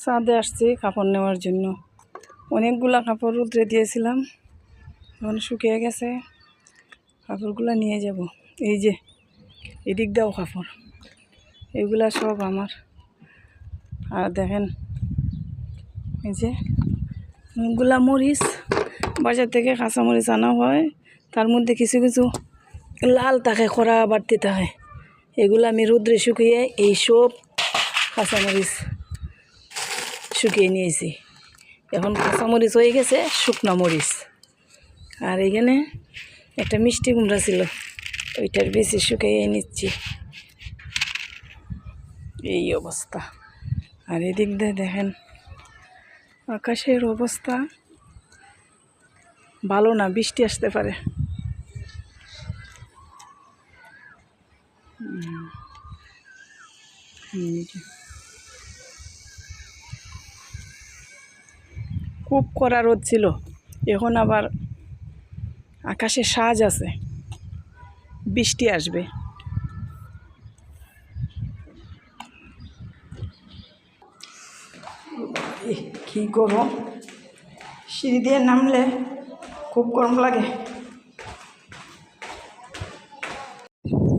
ছাদে আসছি কাপড় নেওয়ার জন্য। অনেকগুলা কাপড় রোদ্রে দিয়েছিলাম, এখন শুকিয়ে গেছে। কাপড়গুলো নিয়ে যাব। এই যে এদিক দাও কাপড়, এগুলা সব আমার। আর দেখেন এই যে অনেকগুলা মরিচ, বাজার থেকে কাঁচা মরিচ আনা হয়, তার মধ্যে কিছু কিছু লাল থাকে, খরা বাড়তি থাকে। এগুলো আমি রোদ্রে শুকিয়ে এই সব কাঁচামরিচ শুকিয়ে নিয়েছি। এখন কাঁচামরিচ হয়ে গেছে শুকনো মরিচ। আর এখানে একটা মিষ্টি কুমড়া ছিল, ওইটার বেশি শুকিয়ে নিচ্ছি। এই অবস্থা। আর এদিক দিয়ে দেখেন আকাশের অবস্থা ভালো না, বৃষ্টি আসতে পারে। খুব কড়া রোদ ছিল, এখন আবার আকাশে সাজ আছে, বৃষ্টি আসবে। কি গরম, সিঁড়ি দিয়ে নামলে খুব গরম লাগে।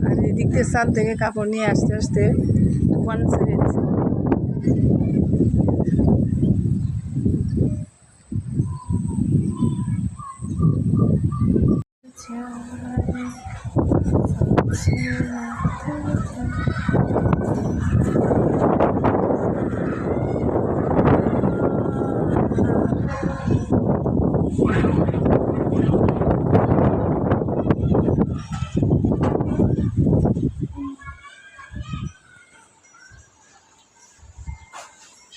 আর এদিক দিয়ে ছাদ থেকে কাপড় নিয়ে আসতে আসতে তুফান ছেড়ে দিচ্ছে।